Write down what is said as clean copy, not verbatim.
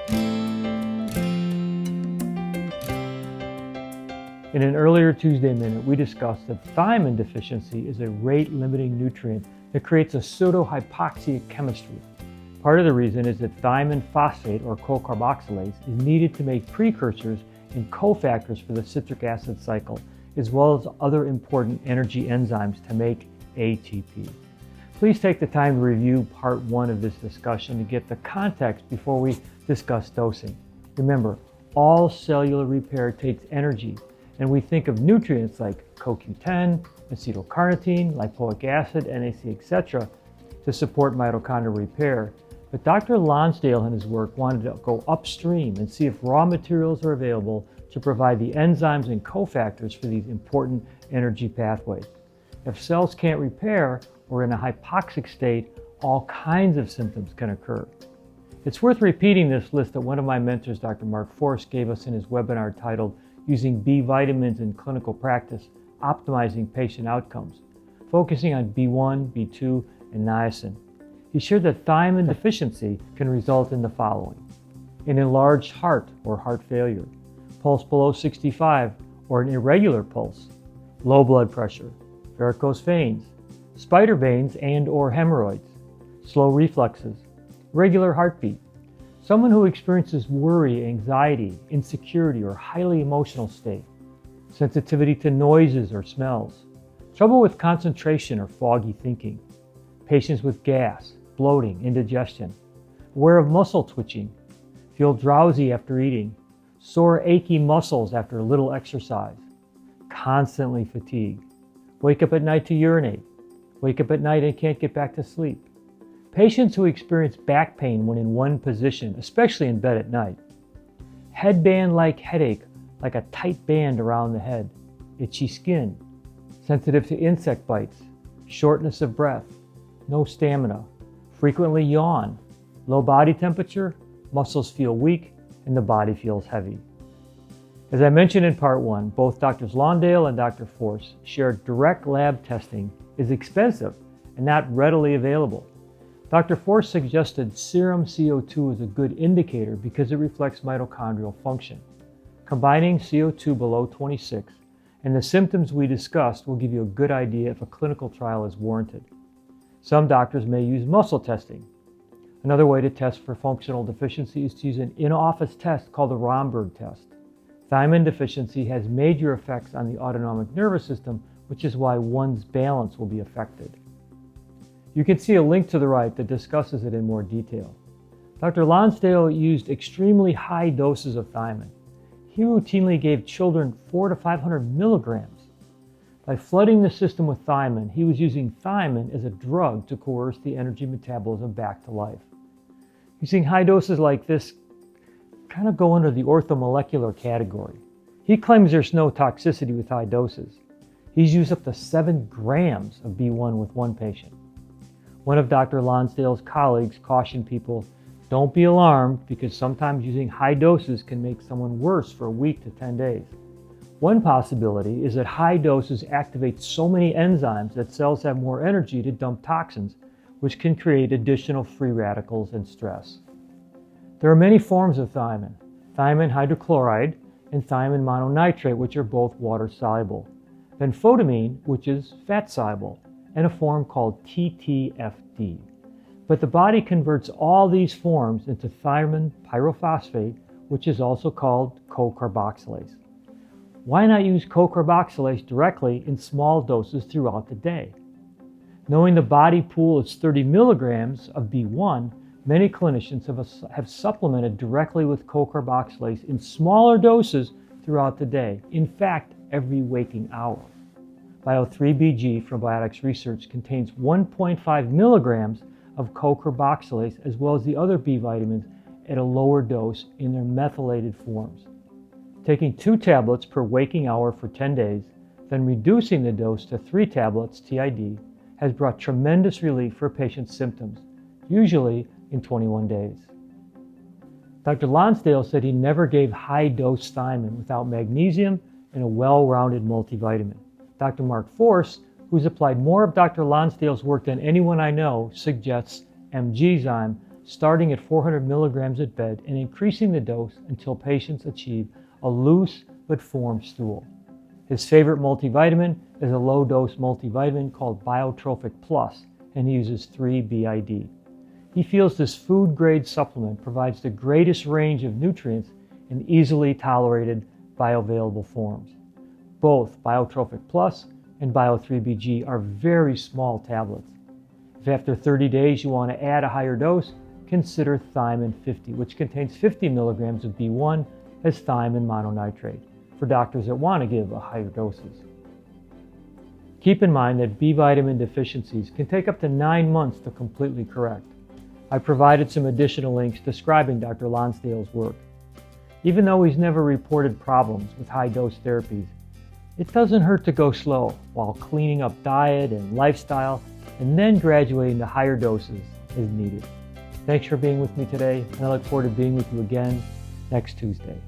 In an earlier Tuesday Minute, we discussed that thiamine deficiency is a rate-limiting nutrient that creates a pseudo-hypoxic chemistry. Part of the reason is that thiamine phosphate, or co-carboxylase, is needed to make precursors and cofactors for the citric acid cycle, as well as other important energy enzymes to make ATP. Please take the time to review part 1 of this discussion to get the context before we discuss dosing. Remember, all cellular repair takes energy, and we think of nutrients like CoQ10, acetylcarnitine, lipoic acid, NAC, etc. to support mitochondrial repair. But Dr. Lonsdale in his work wanted to go upstream and see if raw materials are available to provide the enzymes and cofactors for these important energy pathways. If cells can't repair or in a hypoxic state, all kinds of symptoms can occur. It's worth repeating this list that one of my mentors, Dr. Mark Forst, gave us in his webinar titled Using B Vitamins in Clinical Practice, Optimizing Patient Outcomes, focusing on B1, B2, and niacin. He shared that thiamine deficiency can result in the following: an enlarged heart or heart failure, pulse below 65 or an irregular pulse, low blood pressure, varicose veins, spider veins and or hemorrhoids, slow reflexes, regular heartbeat, someone who experiences worry, anxiety, insecurity, or highly emotional state, sensitivity to noises or smells, trouble with concentration or foggy thinking, patients with gas, bloating, indigestion, aware of muscle twitching, feel drowsy after eating, sore achy muscles after little exercise, constantly fatigued, wake up at night to urinate, wake up at night and can't get back to sleep, patients who experience back pain when in one position, especially in bed at night, headband-like headache like a tight band around the head, itchy skin, sensitive to insect bites, shortness of breath, no stamina, frequently yawn, low body temperature, muscles feel weak, and the body feels heavy. As I mentioned in part 1, both Drs. Lonsdale and Dr. Forst shared direct lab testing is expensive and not readily available. Dr. Forst suggested serum CO2 is a good indicator because it reflects mitochondrial function. Combining CO2 below 26 and the symptoms we discussed will give you a good idea if a clinical trial is warranted. Some doctors may use muscle testing. Another way to test for functional deficiency is to use an in-office test called the Romberg test. Thiamine deficiency has major effects on the autonomic nervous system, which is why one's balance will be affected. You can see a link to the right that discusses it in more detail. Dr. Lonsdale used extremely high doses of thiamine. He routinely gave children 400 to 500 milligrams. By flooding the system with thiamine, he was using thiamine as a drug to coerce the energy metabolism back to life. Using high doses like this kind of go under the orthomolecular category. He claims there's no toxicity with high doses. He's used up to 7 grams of B1 with one patient. One of Dr. Lonsdale's colleagues cautioned people, don't be alarmed because sometimes using high doses can make someone worse for a week to 10 days. One possibility is that high doses activate so many enzymes that cells have more energy to dump toxins, which can create additional free radicals and stress. There are many forms of thiamine: thiamine hydrochloride and thiamine mononitrate, which are both water-soluble, then photamine, which is fat-soluble, and a form called TTFD. But the body converts all these forms into thiamine pyrophosphate, which is also called co-carboxylase. Why not use co-carboxylase directly in small doses throughout the day? Knowing the body pool is 30 milligrams of B1, many clinicians have supplemented directly with co-carboxylase in smaller doses throughout the day, in fact, every waking hour. Bio3BG from Biotics Research contains 1.5 milligrams of co-carboxylase as well as the other B vitamins at a lower dose in their methylated forms. Taking 2 tablets per waking hour for 10 days, then reducing the dose to 3 tablets TID, has brought tremendous relief for patients' symptoms, usually in 21 days. Dr. Lonsdale said he never gave high-dose thiamine without magnesium and a well-rounded multivitamin. Dr. Mark Forst, who's applied more of Dr. Lonsdale's work than anyone I know, suggests MGzyme, starting at 400 milligrams at bed and increasing the dose until patients achieve a loose but formed stool. His favorite multivitamin is a low-dose multivitamin called Biotrophic Plus, and he uses 3 BID. He feels this food-grade supplement provides the greatest range of nutrients in easily tolerated bioavailable forms. Both Biotrophic Plus and Bio3BG are very small tablets. If after 30 days you want to add a higher dose, consider Thiamine 50, which contains 50 milligrams of B1 as thiamine mononitrate, for doctors that want to give higher doses. Keep in mind that B vitamin deficiencies can take up to 9 months to completely correct. I provided some additional links describing Dr. Lonsdale's work. Even though he's never reported problems with high-dose therapies, it doesn't hurt to go slow while cleaning up diet and lifestyle and then graduating to higher doses as needed. Thanks for being with me today, and I look forward to being with you again next Tuesday.